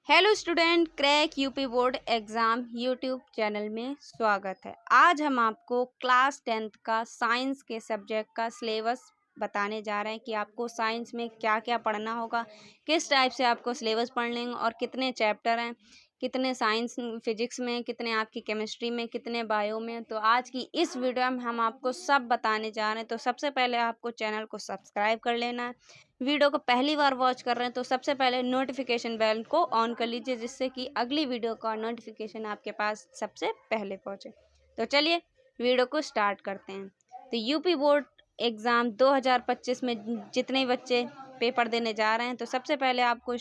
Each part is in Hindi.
Hello student, crack UP board exam YouTube channel में स्वागत है। आज हम आपको क्लास 10th का साइंस के सब्जेक्ट का सिलेबस बताने जा रहे हैं कि आपको साइंस में क्या क्या पढ़ना होगा, किस टाइप से आपको सिलेबस पढ़ने हैं और कितने चैप्टर हैं, कितने साइंस फिजिक्स में, कितने आपकी केमिस्ट्री में, कितने बायो में। तो आज की इस वीडियो में हम आपको सब बताने जा रहे हैं। तो सबसे पहले आपको चैनल को सब्सक्राइब कर लेना है। वीडियो को पहली बार वॉच कर रहे हैं तो सबसे पहले नोटिफिकेशन बेल को ऑन कर लीजिए, जिससे कि अगली वीडियो का नोटिफिकेशन आपके पास सबसे पहले पहुंचे। तो चलिए वीडियो को स्टार्ट करते हैं। तो यूपी बोर्ड एग्ज़ाम 2025 में जितने बच्चे पेपर देने जा रहे हैं, तो सबसे पहले आपको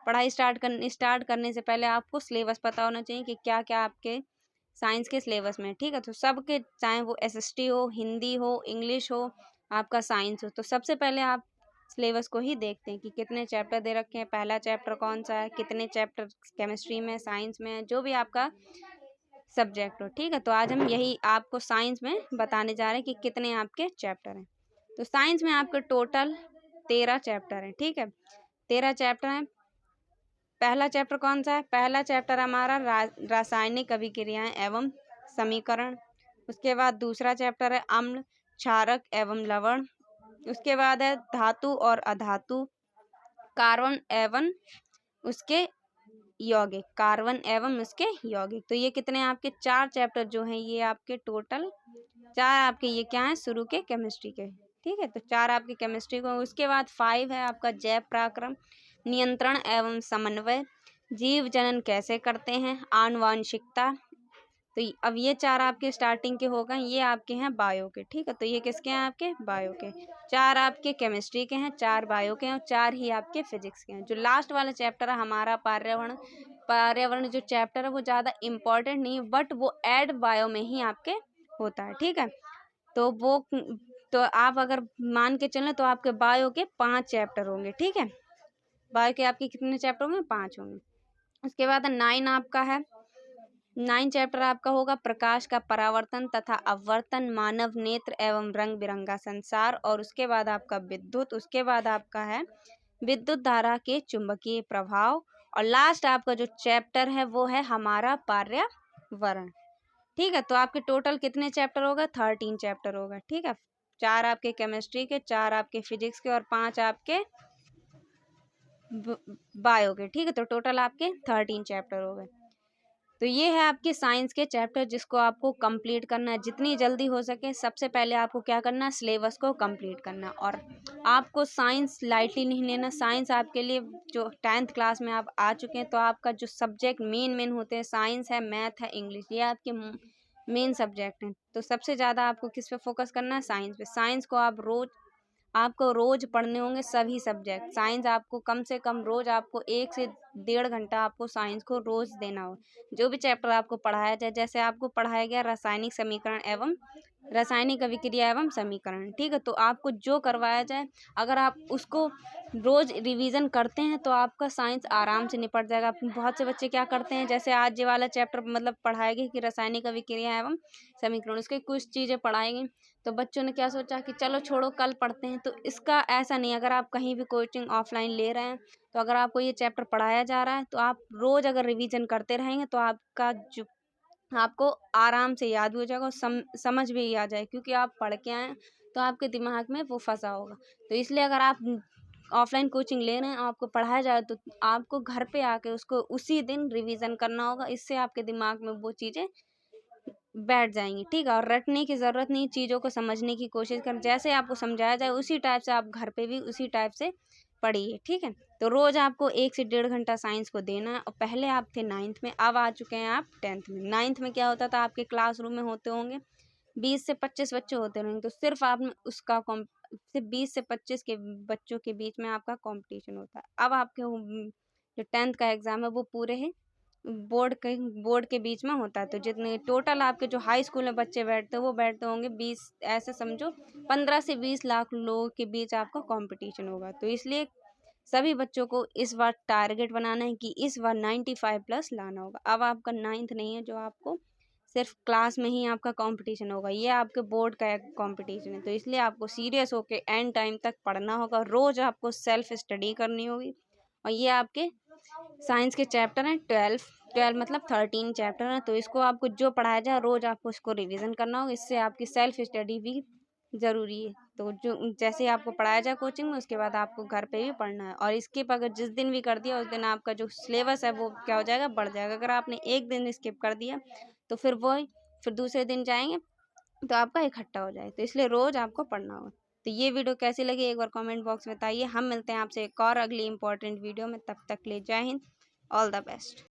पढ़ाई स्टार्ट करने से पहले आपको सिलेबस पता होना चाहिए कि क्या क्या आपके साइंस के सिलेबस में। ठीक है, तो सबके चाहे वो एसएसटी हो, हिंदी हो, इंग्लिश हो, आपका साइंस हो, तो सबसे पहले आप सिलेबस को ही देखते हैं कि कितने चैप्टर दे रखे हैं, पहला चैप्टर कौन सा है, कितने चैप्टर केमिस्ट्री में, साइंस में, जो भी आपका सब्जेक्ट हो। ठीक है, तो आज हम यही आपको साइंस में बताने जा रहे हैं कि कितने आपके चैप्टर हैं। तो साइंस में आपके टोटल 13 चैप्टर हैं। ठीक है, 13 चैप्टर हैं। पहला चैप्टर कौन सा है? पहला चैप्टर हमारा रासायनिक अभिक्रियाएं एवं समीकरण। उसके बाद दूसरा चैप्टर है अम्ल, क्षारक एवं लवण। उसके बाद है धातु और अधातु, कार्बन एवं उसके यौगिक, कार्बन एवं उसके यौगिक। तो ये कितने आपके 4 चैप्टर जो हैं, ये आपके टोटल 4 आपके ये क्या हैं, शुरू के केमिस्ट्री के। ठीक है, तो 4 आपके केमिस्ट्री को। उसके बाद 5 है आपका जैव पराक्रम, नियंत्रण एवं समन्वय, जीव जनन कैसे करते हैं, आनुवांशिकता। तो अब ये 4 आपके स्टार्टिंग के हो गए। ये आपके हैं बायो के। ठीक है, तो ये किसके हैं? आपके बायो के। 4 आपके केमिस्ट्री के हैं, 4 बायो के हैं और 4 ही आपके फिजिक्स के हैं। जो लास्ट वाला चैप्टर है हमारा पर्यावरण, पर्यावरण जो चैप्टर है वो ज़्यादा इम्पोर्टेंट नहीं है, बट वो एड बायो में ही आपके होता है। ठीक है, तो वो तो आप अगर मान के चलें तो आपके बायो के 5 चैप्टर होंगे। ठीक है, बायो के आपके कितने चैप्टर होंगे? 5 होंगे। उसके बाद 9 आपका है। 9 चैप्टर आपका होगा प्रकाश का परावर्तन तथा अपवर्तन, मानव नेत्र एवं रंग बिरंगा संसार। और उसके बाद आपका विद्युत। उसके बाद आपका है विद्युत धारा के चुंबकीय प्रभाव। और लास्ट आपका जो चैप्टर है वो है हमारा पर्यावरण। ठीक है, तो आपके टोटल कितने चैप्टर होगा? 13 चैप्टर होगा। ठीक है, 4 आपके केमिस्ट्री के, 4 आपके फिजिक्स के और 5 आपके बायो के। ठीक है, तो टोटल आपके 13 चैप्टर हो गए। तो ये है आपके साइंस के चैप्टर, जिसको आपको कंप्लीट करना है जितनी जल्दी हो सके। सबसे पहले आपको क्या करना है? सिलेबस को कंप्लीट करना। और आपको साइंस लाइटली नहीं लेना। साइंस आपके लिए जो 10th क्लास में आप आ चुके हैं, तो आपका जो सब्जेक्ट मेन होते हैं, साइंस है, मैथ है, इंग्लिश, ये आपके मेन सब्जेक्ट हैं। तो सबसे ज़्यादा आपको किस पे फोकस करना है? साइंस पे। साइंस को आपको रोज पढ़ने होंगे सभी सब्जेक्ट। साइंस आपको कम से कम रोज आपको 1 से 1.5 घंटा आपको साइंस को रोज देना हो। जो भी चैप्टर आपको पढ़ाया जाए, जैसे आपको पढ़ाया गया रासायनिक समीकरण एवं रासायनिक अभिक्रिया एवं समीकरण। ठीक है, तो आपको जो करवाया जाए, अगर आप उसको रोज रिवीजन करते हैं तो आपका साइंस आराम से निपट जाएगा। बहुत से बच्चे क्या करते हैं, जैसे आज ये वाला चैप्टर मतलब पढ़ाया गया कि रासायनिक अभिक्रिया एवं समीकरण, उसके कुछ चीज़ें पढ़ाएंगे, तो बच्चों ने क्या सोचा कि चलो छोड़ो कल पढ़ते हैं। तो इसका ऐसा नहीं। अगर आप कहीं भी कोचिंग ऑफलाइन ले रहे हैं, तो अगर आपको ये चैप्टर पढ़ाया जा रहा है, तो आप रोज़ अगर रिवीजन करते रहेंगे तो आपका जो आपको आराम से याद भी हो जाएगा और समझ भी आ जाए, क्योंकि आप पढ़ के आए हैं, तो आपके दिमाग में वो फंसा होगा। तो इसलिए अगर आप ऑफलाइन कोचिंग ले रहे हैं, आपको पढ़ाया जाए, तो आपको घर पे आके उसको उसी दिन रिवीजन करना होगा। इससे आपके दिमाग में वो चीज़ें बैठ जाएंगी। ठीक है, और रटने की ज़रूरत नहीं, चीज़ों को समझने की कोशिश कर, जैसे आपको समझाया जाए उसी टाइप से आप घर पे भी उसी टाइप से पढ़िए। ठीक है, तो रोज़ आपको 1 से 1.5 घंटा साइंस को देना है। और पहले आप थे 9th में, अब आ चुके हैं आप 10th में। 9th में क्या होता था, आपके क्लासरूम में होते होंगे 20 से 25 बच्चे होते रहेंगे, तो सिर्फ आप उसका सिर्फ 20 से 25 के बच्चों के बीच में आपका कंपटीशन होता है। अब आपके जो 10th का एग्ज़ाम है वो पूरे ही बोर्ड के बीच में होता है। तो जितने टोटल आपके जो हाई स्कूल में बच्चे बैठते हैं, वो बैठते होंगे 20, ऐसे समझो 15 से 20 लाख लोगों के बीच आपका कंपटीशन होगा। तो इसलिए सभी बच्चों को इस बार टारगेट बनाना है कि इस बार 95 प्लस लाना होगा। अब आपका 9th नहीं है, जो आपको सिर्फ क्लास में ही आपका कंपटीशन होगा, ये आपके बोर्ड का एक कंपटीशन है। तो इसलिए आपको सीरियस होकर एंड टाइम तक पढ़ना होगा। रोज़ आपको सेल्फ स्टडी करनी होगी। और ये आपके साइंस के चैप्टर हैं 12 मतलब 13 चैप्टर हैं। तो इसको आपको जो पढ़ाया जाए रोज़ आपको इसको रिवीजन करना होगा। इससे आपकी सेल्फ स्टडी भी ज़रूरी है। तो जो जैसे ही आपको पढ़ाया जाए कोचिंग में, उसके बाद आपको घर पे भी पढ़ना है। और स्किप अगर जिस दिन भी कर दिया, उस दिन आपका जो सिलेबस है वो क्या हो जाएगा, बढ़ जाएगा। अगर आपने एक दिन स्किप कर दिया तो फिर दूसरे दिन जाएंगे तो आपका इकट्ठा हो जाए। तो इसलिए रोज़ आपको पढ़ना होगा। तो ये वीडियो कैसी लगी एक बार कमेंट बॉक्स में बताइए। हम मिलते हैं आपसे एक और अगली इंपॉर्टेंट वीडियो में। तब तक के लिए जय हिंद, ऑल द बेस्ट।